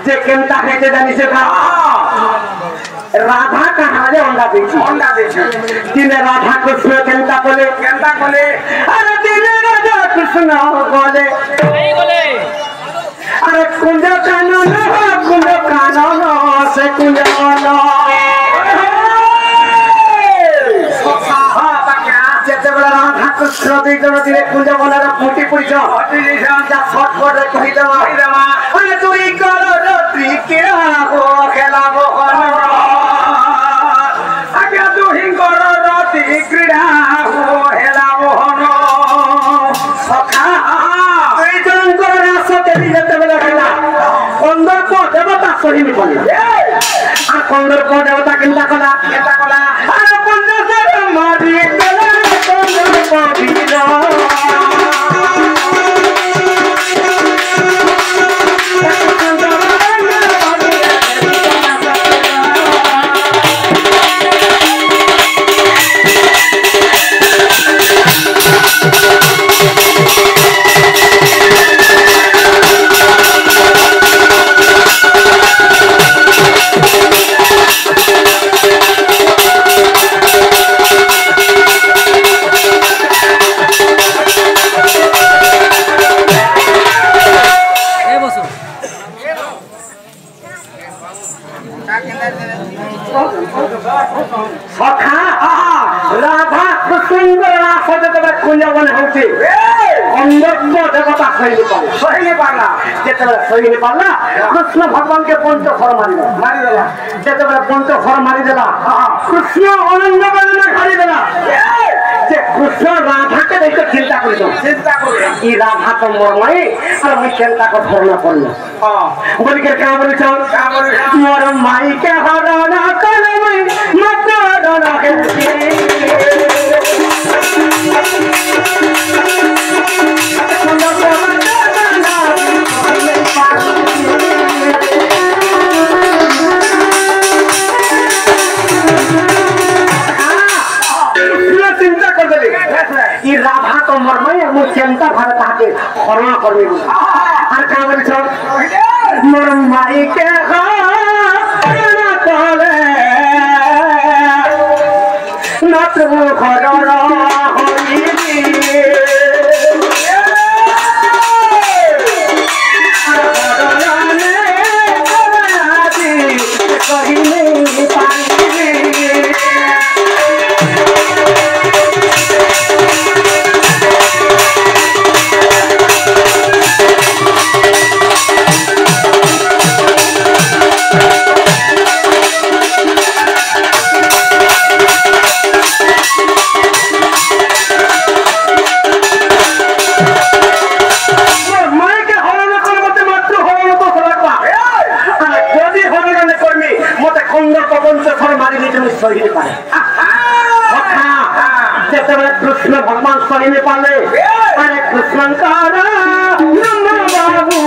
যে কেনটা খেতে জানিছে রাধা কাহারে অন্ডা দিয়েছি দিনে রাধা কৃষ্ণ কেনটা বলে আরে দিনে রাধা কৃষ্ণ বলে আরে কুঞ্জ কানন সে কুঞ্জ যেতেবেলা রাধা কৃষ্ণ দুই জন দিনে কুঞ্জ বলার ফুটি পড়িছ যা ছটপটে কহিদেবা আরে তুই কর তুই খেলাবো আগে তুই কর রতি ক্রীড়া হেলা মোহন সখা দুই জনଙ୍କର ରାସ କେମିତି ଯେତେବେଳେ ହେଲା କନ୍ଦର୍ପ ଦେବତା ସହିନି କଲା আর কন্দর্প দেবতা কেনটা কলা আরে পঞ্চশর মারি গলা কন্দর্প দিল সখা রাধা কৃষ্ণর রাস যেতবে কুঞ্জবন হচ্ছে কন্দর্প দেবতা সহিনি পারলা যেতবে সহিনি পারলা কৃষ্ণ ভগবানকে পঞ্চফর মারিদেলা যেতবে পঞ্চফর মারিদেলা কৃষ্ণ অনন্য বেদনা ছাড়িদেলা যে কৃষ্ণ রাধাকে দেখে চিন্তা করিল ই রাধা তো মর্ময়ী আর আমি চিন্তা ধর্ম করলাম বলিকে কে বলেছ মোর মাইকে হরণ করবই মাত্র চিন্তা করবে ই রাধা তো মর্ময়ী মু চিন্তা ভাবে তাকে হরণ করবি আর কে বলেছ মোর মাইকে মাত্র ঘর कृष्ण भगवान सही पाले अरे कृष्ण बाबू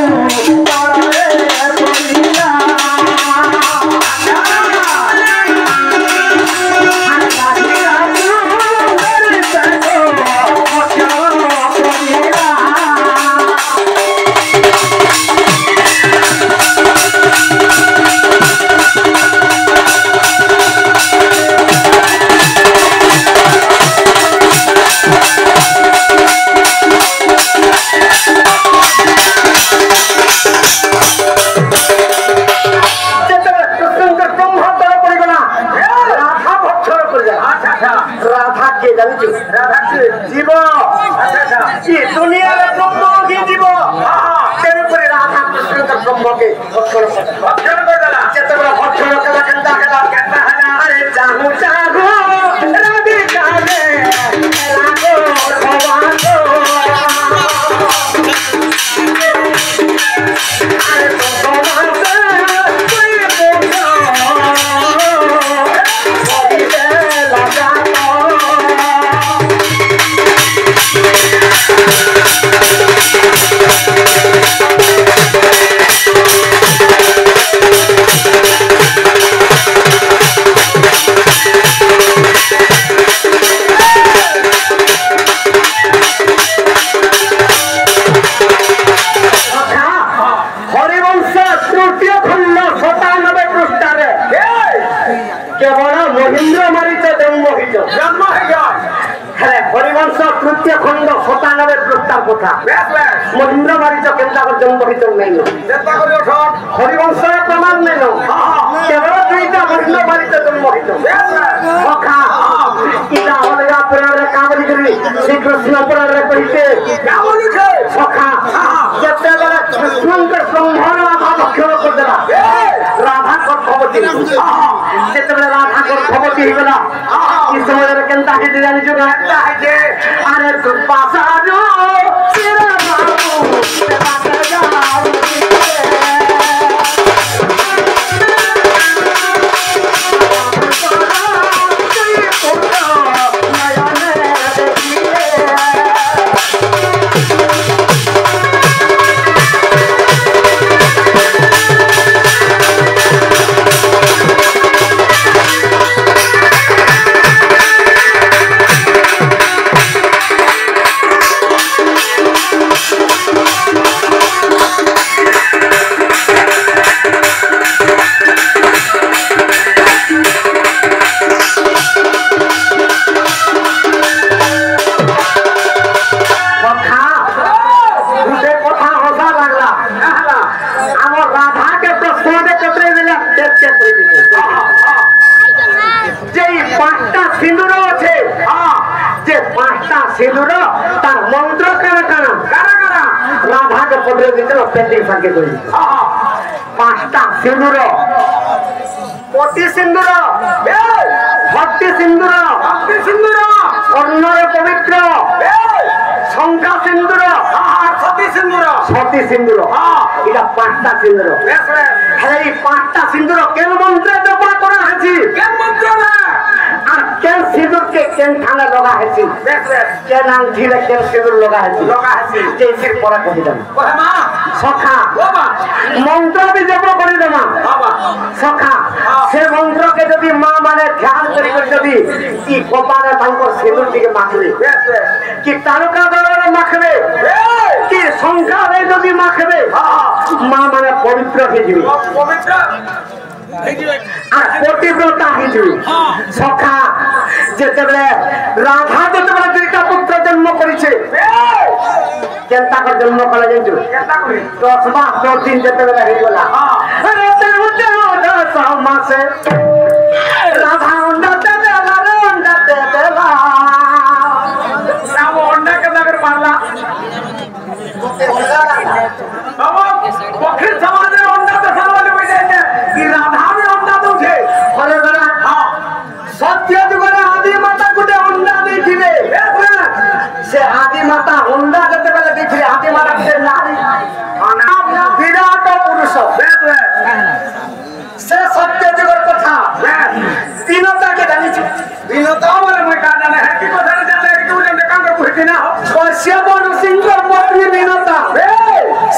जीव दुनिया ब्रह्म की जीव तेरे राधा कृष्ण ब्रह्म के भक्षण भक्षण अरे चाहू चाहू हरिवंश तृतीय खंड 97 पृष्ठारे केवल महेंद्र मारिच जन्म हरिवंश तृतीय खंड 97 पृष्ठार कथा महेंद्र मारिच केन्ता जन्म हित नहीं हरिवंश प्रमाण नहीं केवल दुईटा महेंद्र मारिच जन्म हित सखा इटा अलगा पुराण रे कामली करी श्री कृष्ण पुराण रे कहिते सखा जते बेला कृष्ण के संहार राधा भक्षण कर देला राधा गर्भवती जते बेला राधा गर्भवती हो गला इस समय रे केनता हे जानि जो केनता है जे अरे कृपा साजो तेरा बाबू तेरा जाओ सिंदूर तार मंत्र काना काना राधा के पदरे दिन पेंटिंग संके कोई पांचटा सिंदूर कोटि सिंदूर भक्ति सिंदूर स्वर्णर पवित्र शंका सिंदूर सती सिंदूर इटा पांचटा सिंदूर हेले पांचटा सिंदूर केन मंत्र जपा करा हछि केन मंत्र केन सिंदूर के केन थाना लगा है सी केन आंधी रे केन सिंदूर लगा है जैसे परा कहि दम सखा मंत्र भी जप करि दमा सखा से मंत्र के यदि मां माने ध्यान करि यदि ई गोपाले तांको सिंदूर के माखले कि तारका दलरे माखले कि संख्या रे यदि माखले मां माने पवित्र हे जिवि पवित्र कोटिव्रता सखा जेते राधा जेते दुईटा पुत्र जन्म करिछे केनता कर जन्म कला जंतु 10 मास 10 दिन जेते बेला हे गला अरे ते 10 मास राधा अंडा दे देला रे अंडा दे देला राम अंडा के नगर मारला बाबा पोखर समाज रे अंडा दे समाज में जाते कि राधा भी अंडा दूछे अरे जरा हां सत्य जुगरे आदि माता गुटे अंडा देथिले से आदि माता अंडा जते बेले देथिले आदि माता के नारी विराट पुरुष से सत्य जुगर कथा तीनता के जानि छी तीनता माने मैं का जाने है कि कथा जाने कि उले कांग बुझती ना कश्यप ऋषिंकर पत्नी मीनता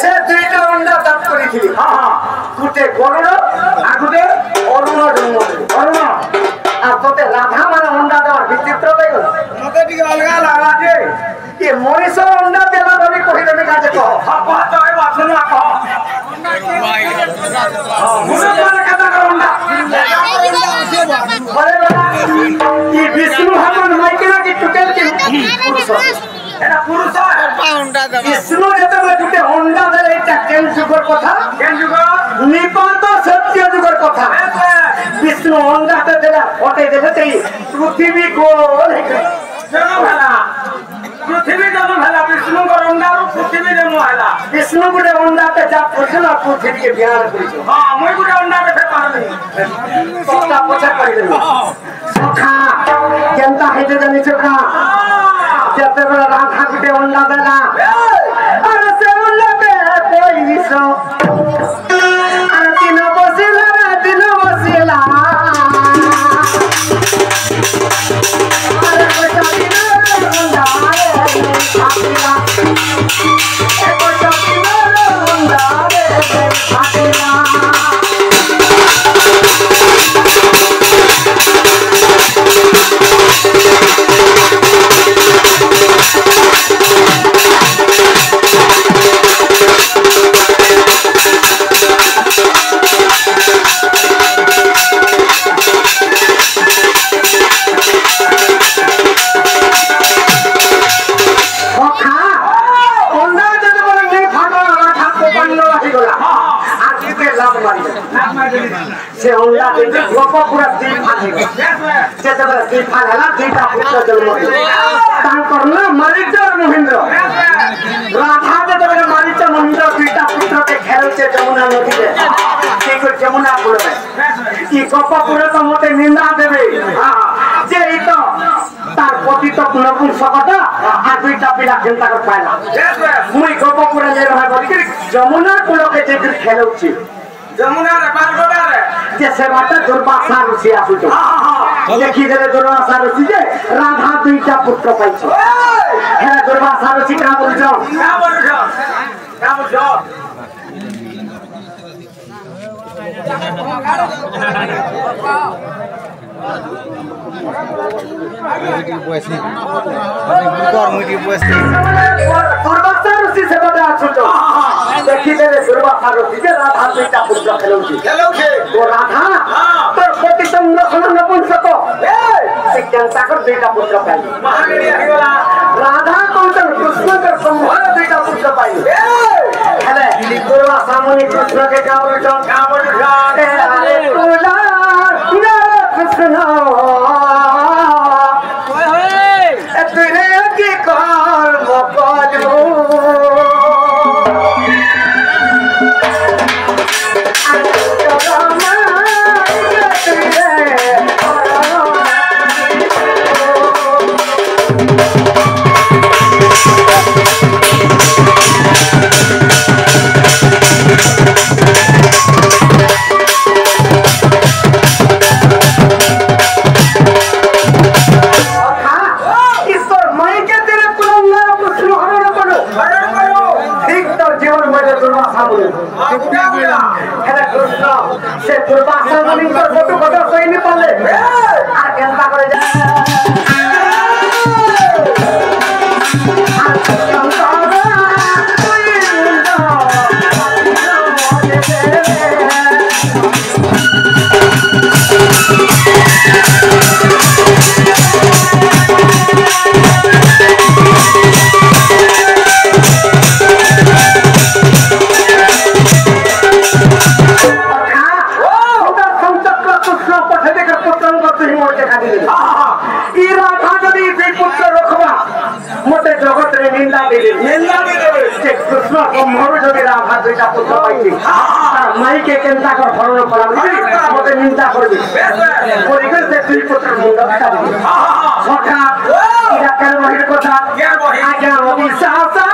से दुईटा अंडा दान करिथिली हां हां गुटे गरुड़ आ गुटे अरुण अरुण आ तोते राधा माने अंडा देवार विचित्र लागो मते टिके अलगा लागला जे ये मनीष अंडा देला रवि कहि देबे काजे कह हां बात है बात सुनो कह मुने माने कथा कर अंडा बड़े बड़ा ये विष्णु भगवान माइकेला की टुकेल की पुरुष एना पुरुष विष्णु जेतबे गुटे अंडा देले एटा केन जुगर कथा केन जुगर निपात सत्य जुगर कथा विष्णु अंडा ते देला फटे देले ते पृथ्वी गोल हे जन्म होला पृथ्वी जन्म होला विष्णु को अंडा रो पृथ्वी जन्म होला विष्णु गुटे अंडा ते जा फसला पृथ्वी के बिहार करिसो हां मोय गुटे अंडा ते फे पार नहीं सत्ता पछा करि दे सखा जनता हे जे जानि सखा जते बेला राधा गुटे अंडा देला अरे से अंडा पे कोई विसो अरे दिन बसिला अरे कोटा दिन अंडा रे फातिला ए कोटा दिन अंडा रे फातिला लाभ मारी से अंडा दे गोप पूरा दी फाने से जब दी फानेला दीटा पुत्र जन्म तांकर ना मारिचा महेंद्र राधा के जब मारिचा महेंद्र दीटा पुत्र के खेल से जमुना नदी रे से को जमुना पुर में ई गोप पूरा तो मोटे निंदा देबे हां जे ई तो तार पति तो पुनपुन सकता आ दुईटा पिला चिंता कर पाइला मुई गोप पूरा ले रहा बोली जमुना पुल के जे खेलौची जमुना रे बालगोदा रे जे सेवाटा दुर्वासा ऋषि आसुतो देखि गेले दुर्वासा ऋषि जे राधा दुईटा पुत्र पाइछ हे दुर्वासा ऋषि का बोलछो का बोलछो दुर्वासा ऋषि सेवाटा आसुतो देखि गेले दुर्वासा ऋषि जे राधा दुईटा पुत्र खेलौची ओ राधा तो पति संरक्षण न पुन सको से जनता कर दुईटा पुत्र पाई महागणी आगला राधा कौतन कृष्ण के संहार दुईटा पुत्र पाई हेले दुर्वासा मुनि कृष्ण के गावल अरे तुला कृष्ण तेरे की कर्म करू से दुर्वासा मुनि तो फोटो फोटो सही नहीं पड़ले आ केनता करे जा कृष्ण ब्रह्मरु जदि राधा दुईटा पुत्र पाइछि माई के केनता कर हरण पड़ा मते निंदा करबी परिकर से दुई पुत्र मुंड काटि सखा इरा कर बहिर कथा आज्ञा अविश्वासा